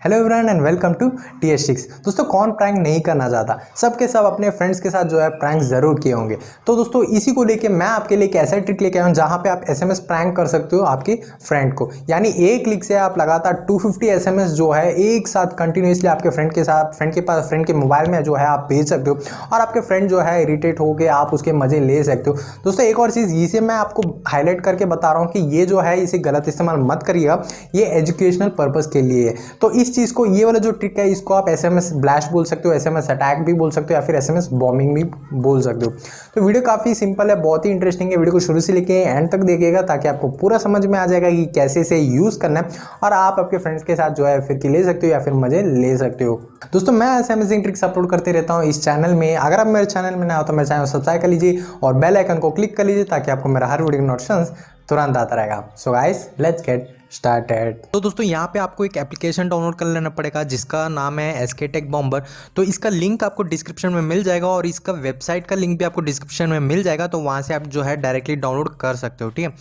Hello everyone and welcome to TS6। दोस्तों कौन prank नहीं करना चाहता, सबके सब अपने फ्रेंड्स के साथ जो है प्रैंक जरूर किए होंगे। तो दोस्तों इसी को लेके मैं आपके लिए एक ऐसा ट्रिक लेके आया हूं जहां पे आप SMS प्रैंक कर सकते हो आपकी फ्रेंड को। यानी एक क्लिक से आप लगातार 250 SMS जो है एक साथ कंटिन्यूसली आपके फ्रेंड के साथ फ्रेंड के मोबाइल में जो है आप भेज सकते हो और आपके फ्रेंड जो है इरिटेट होकर आप उसके मजे ले सकते हो। दोस्तों एक और चीज़ इसे मैं आपको हाईलाइट करके बता रहा हूँ कि ये जो है इसे गलत इस्तेमाल मत करिएगा, ये एजुकेशनल पर्पज़ के लिए है। तो इस चीज़ को, ये वाला जो ट्रिक है इसको आप SMS ब्लास्ट बोल सकते हो, SMS अटैक भी बोल सकते हो या फिर SMS बॉम्बिंग भी बोल सकते हो। तो वीडियो काफ़ी सिंपल है, बहुत ही इंटरेस्टिंग है। वीडियो को शुरू से लेके एंड तक देखिएगा ताकि आपको पूरा समझ में आ जाएगा कि कैसे इसे यूज़ करना है और आप आपके फ्रेंड्स के साथ जो है फिर ले सकते हो या फिर मजे ले सकते हो। दोस्तों मैं ऐसे अमेजिंग ट्रिक्स अपलोड करते रहता हूँ इस चैनल में। अगर आप मेरे चैनल में ना हो तो मेरे चैनल को सब्सक्राइब कर लीजिए और बेल आइकन को क्लिक कर लीजिए ताकि आपको मेरा हर वीडियो का नोटिफिकेशन तुरंत आता रहेगा। So guys let's get started. तो दोस्तों यहाँ पे आपको एक एप्लीकेशन डाउनलोड कर लेना पड़ेगा जिसका नाम है SK बॉम्बर। तो इसका लिंक आपको डिस्क्रिप्शन में मिल जाएगा और इसका वेबसाइट का लिंक भी आपको डिस्क्रिप्शन में मिल जाएगा। तो वहाँ से आप जो है डायरेक्टली डाउनलोड कर सकते हो, ठीक है।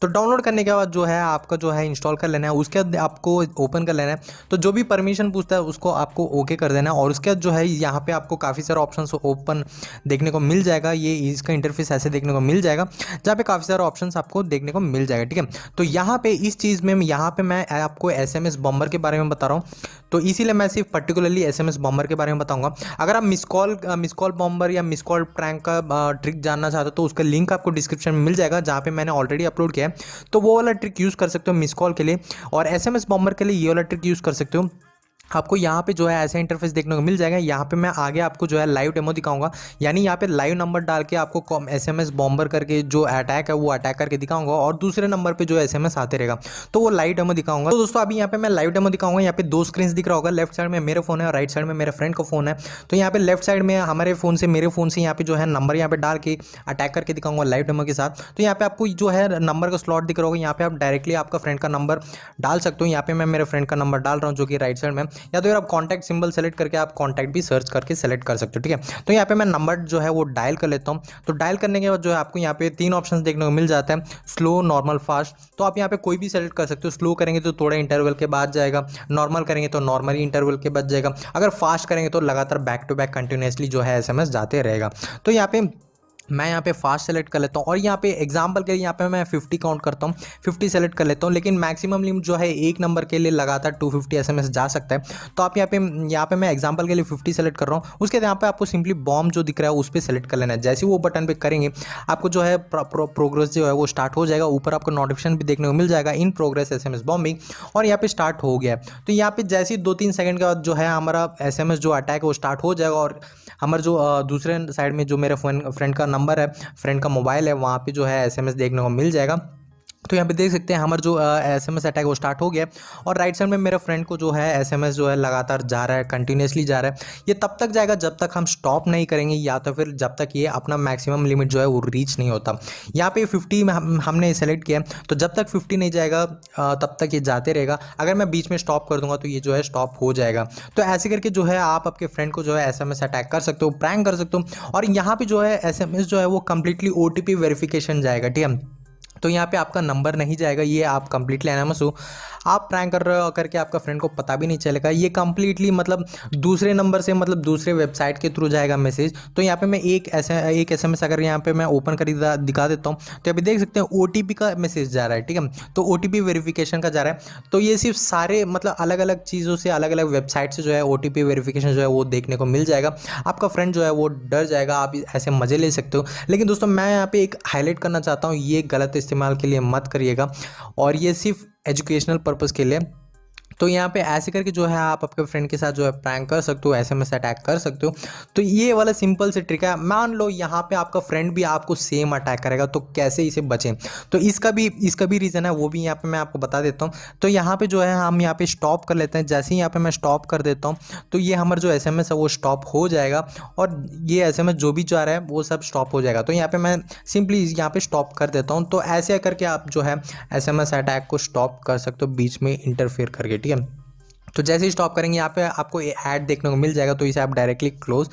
तो डाउनलोड करने के बाद जो है आपका जो है इंस्टॉल कर लेना है, उसके बाद आपको ओपन कर लेना है। तो जो भी परमिशन पूछता है उसको आपको ओके कर देना है और उसके बाद जो है यहाँ पे आपको काफ़ी सारे ऑप्शन ओपन देखने को मिल जाएगा। ये इसका इंटरफेस ऐसे देखने को मिल जाएगा जहाँ पे काफ़ी सारे ऑप्शन आपको देखने को मिल जाएगा, ठीक है। तो यहाँ पे इस चीज़ में यहाँ पे मैं आपको SMS बॉम्बर के बारे में बता रहा हूँ। तो इसीलिए मैं सिर्फ पर्टिकुलरली SMS बॉम्बर के बारे में बताऊंगा। अगर आप मिस कॉल बॉम्बर या मिस कॉल प्रैंक का ट्रिक जानना चाहते हो तो उसका लिंक आपको डिस्क्रिप्शन में मिल जाएगा जहाँ पे मैंने ऑलरेडी अपलोड किया है। तो वो वाला ट्रिक यूज़ कर सकते हो मिस कॉल के लिए, और SMS बॉम्बर के लिए ये वाला ट्रिक यूज़ कर सकते हो। आपको यहाँ पे जो है ऐसा इंटरफेस देखने को मिल जाएगा। यहाँ पे मैं आगे आपको जो है लाइव डेमो दिखाऊंगा, यानी यहाँ पे लाइव नंबर डाल के आपको SMS बॉम्बर करके जो अटैक है वो अटैक करके दिखाऊंगा और दूसरे नंबर पे जो SMS आते रहेगा तो वो लाइव डेमो दिखाऊंगा। तो दोस्तों अभी यहाँ पे मैं लाइव डेमो दिखाऊंगा। यहाँ पे दो स्क्रीन दिख रहा होगा, लेफ्ट साइड में मेरे फोन है और राइट साइड में मेरे फ्रेंड का फोन है। तो यहाँ पे लेफ्ट साइड में हमारे फोन से मेरे फोन से यहाँ पे जो है नंबर यहाँ पे डाल के अटैक करके दिखाऊंगा लाइव डेमो के साथ। तो यहाँ पे आपको जो है नंबर का स्लॉट दिख रहा होगा, यहाँ पे आप डायरेक्टली आपका फ्रेंड का नंबर डाल सकते हो। यहाँ पे मैं मेरे फ्रेंड का नंबर डाल रहा हूँ जो कि राइट साइड में, या तो फिर आप कॉन्टैक्ट सिंबल सेलेक्ट करके आप कॉन्टैक्ट भी सर्च करके सेलेक्ट कर सकते हो, ठीक है। तो यहाँ पे मैं नंबर जो है वो डायल कर लेता हूँ। तो डायल करने के बाद जो है आपको यहाँ पे तीन ऑप्शंस देखने को मिल जाता है, स्लो, नॉर्मल, फास्ट। तो आप यहाँ पे कोई भी सेलेक्ट कर सकते हो। स्लो करेंगे तो थोड़ा इंटरवल के बाद जाएगा, नॉर्मल करेंगे तो नॉर्मली इंटरवल के बाद जाएगा, अगर फास्ट करेंगे तो लगातार बैक टू बैक कंटिन्यूसली जो है SMS जाते रहेगा। तो यहाँ पे मैं यहाँ पे फास्ट सेलेक्ट कर लेता हूँ और यहाँ पे एग्जांपल के लिए यहाँ पे मैं 50 काउंट करता हूँ, 50 सेलेक्ट कर लेता हूँ। लेकिन मैक्सिमम लिमिट जो है एक नंबर के लिए लगातार 250 SMS जा सकता है। तो आप यहाँ पे मैं एग्जांपल के लिए 50 सेलेक्ट कर रहा हूँ। उसके बाद यहाँ पे आपको सिंपली बॉम्ब जो दिख रहा है उस पर सेलेक्ट कर लेना है। जैसे वो बटन पे करेंगे आपको जो है प्रोग्रेस जो है वो स्टार्ट हो जाएगा। ऊपर आपको नोटिफिकेशन भी देखने को मिल जाएगा, इन प्रोग्रेस SMS बॉम्बिंग, और यहाँ पे स्टार्ट हो गया है। तो यहाँ पे जैसे ही 2-3 सेकंड के बाद जो है हमारा SMS जो अटैक है वो स्टार्ट हो जाएगा और हमारे जो दूसरे साइड में जो मेरे फ्रेंड का नंबर है, फ्रेंड का मोबाइल है, वहाँ पे जो है SMS देखने को मिल जाएगा। तो यहाँ पे देख सकते हैं हमारा जो SMS अटैक वो स्टार्ट हो गया और राइट साइड में मेरे फ्रेंड को जो है SMS जो है लगातार जा रहा है, कंटिन्यूसली जा रहा है। ये तब तक जाएगा जब तक हम स्टॉप नहीं करेंगे या तो फिर जब तक ये अपना मैक्सिमम लिमिट जो है वो रीच नहीं होता। यहाँ पे 50 में हमने सेलेक्ट किया, तो जब तक 50 नहीं जाएगा तब तक ये जाते रहेगा। अगर मैं बीच में स्टॉप कर दूंगा तो ये जो है स्टॉप हो जाएगा। तो ऐसे करके जो है आप आपके फ्रेंड को जो है SMS अटैक कर सकते हो, प्रैंक कर सकते हो। और यहाँ पे जो है SMS जो है वो कंप्लीटली OTP वेरिफिकेशन जाएगा, ठीक है। तो यहाँ पे आपका नंबर नहीं जाएगा, ये आप कंप्लीटली एनामस हो, आप प्रैंक कर रहे हो करके आपका फ्रेंड को पता भी नहीं चलेगा। ये कंप्लीटली मतलब दूसरे नंबर से, मतलब दूसरे वेबसाइट के थ्रू जाएगा मैसेज। तो यहाँ पे मैं एक SMS अगर यहाँ पे मैं ओपन कर दिखा देता हूँ तो अभी देख सकते हैं OTP का मैसेज जा रहा है, ठीक है। तो OTP वेरिफिकेशन का जा रहा है। तो ये सिर्फ सारे मतलब अलग अलग चीज़ों से, अलग अलग वेबसाइट से जो है OTP वेरिफिकेशन जो है वो देखने को मिल जाएगा। आपका फ्रेंड जो है वो डर जाएगा, आप ऐसे मज़े ले सकते हो। लेकिन दोस्तों मैं यहाँ पे एक हाईलाइट करना चाहता हूँ, ये गलत इस्तेमाल के लिए मत करिएगा और ये सिर्फ एजुकेशनल पर्पज़ के लिए। तो यहाँ पे ऐसे करके जो है आप आपके फ्रेंड के साथ जो है प्रैंक कर सकते हो, SMS अटैक कर सकते हो। तो ये वाला सिंपल से ट्रिक है। मान लो यहाँ पे आपका फ्रेंड भी आपको सेम अटैक करेगा तो कैसे इसे बचें, तो इसका भी रीज़न है, वो भी यहाँ पे मैं आपको बता देता हूँ। तो यहाँ पे जो है हम यहाँ पे स्टॉप कर लेते हैं। जैसे ही यहाँ पे मैं स्टॉप कर देता हूँ तो ये हमारा जो SMS है वो स्टॉप हो जाएगा और ये SMS जो भी जा रहा है वो सब स्टॉप हो जाएगा। तो यहाँ पे मैं सिंपली यहाँ पे स्टॉप कर देता हूँ। तो ऐसे करके आप जो है SMS अटैक को स्टॉप कर सकते हो बीच में इंटरफेयर करके, ठीक है। तो जैसे ही स्टॉप करेंगे यहाँ पे आपको ऐड देखने को मिल जाएगा, तो इसे आप डायरेक्टली क्लोज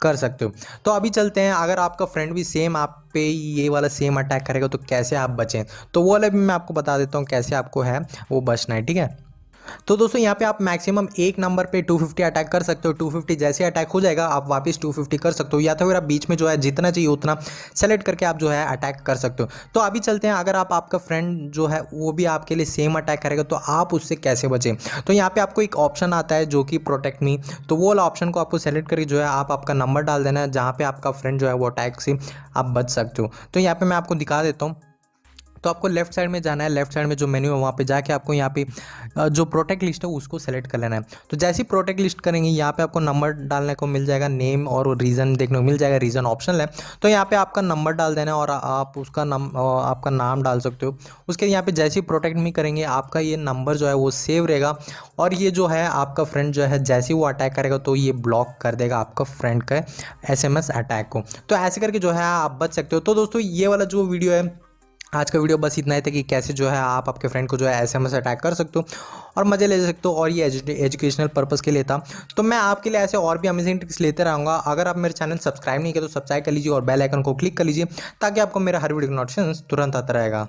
कर सकते हो। तो अभी चलते हैं, अगर आपका फ्रेंड भी सेम आप पे ये वाला सेम अटैक करेगा तो कैसे आप बचें, तो वो वाला भी मैं आपको बता देता हूँ कैसे आपको है वो बचना है, ठीक है। तो दोस्तों यहाँ पे आप मैक्सिमम एक नंबर पे 250 अटैक कर सकते हो। 250 जैसे अटैक हो जाएगा आप वापस 250 कर सकते हो, या तो फिर आप बीच में जो है जितना चाहिए उतना सेलेक्ट करके आप जो है अटैक कर सकते हो। तो अभी चलते हैं, अगर आप आपका फ्रेंड जो है वो भी आपके लिए सेम अटैक करेगा तो आप उससे कैसे बचें। तो यहाँ पे आपको एक ऑप्शन आता है जो कि प्रोटेक्ट मी, तो वो वाला ऑप्शन को आपको सेलेक्ट करके जो है आप आपका नंबर डाल देना है जहाँ पे आपका फ्रेंड जो है वो अटैक से आप बच सकते हो। तो यहाँ पे मैं आपको दिखा देता हूँ। तो आपको लेफ्ट साइड में जाना है, लेफ्ट साइड में जो मेन्यू है वहाँ पे जाके आपको यहाँ पे जो प्रोटेक्ट लिस्ट है उसको सेलेक्ट कर लेना है। तो जैसे ही प्रोटेक्ट लिस्ट करेंगे यहाँ पे आपको नंबर डालने को मिल जाएगा, नेम और रीज़न देखने को मिल जाएगा, रीज़न ऑप्शनल है। तो यहाँ पे आपका नंबर डाल देना है और आप उसका आपका नाम डाल सकते हो। उसके यहाँ पे जैसे ही प्रोटेक्ट में करेंगे आपका ये नंबर जो है वो सेव रहेगा, और ये जो है आपका फ्रेंड जो है जैसे ही वो अटैक करेगा तो ये ब्लॉक कर देगा आपका फ्रेंड का SMS अटैक को। तो ऐसे करके जो है आप बच सकते हो। तो दोस्तों ये वाला जो वीडियो है, आज का वीडियो बस इतना ही था कि कैसे जो है आप आपके फ्रेंड को जो है SMS अटैक कर सकते हो और मज़े ले सकते हो, और ये एजुकेशनल पर्पज़ के लिए था। तो मैं आपके लिए ऐसे और भी अमेजिंग ट्रिक्स लेते रहूँगा। अगर आप मेरे चैनल सब्सक्राइब नहीं किया तो सब्सक्राइब कर लीजिए और बेल आइकन को क्लिक कर लीजिए ताकि आपको मेरा हर वीडियो का नोटिफिकेशन तुरंत आता रहेगा।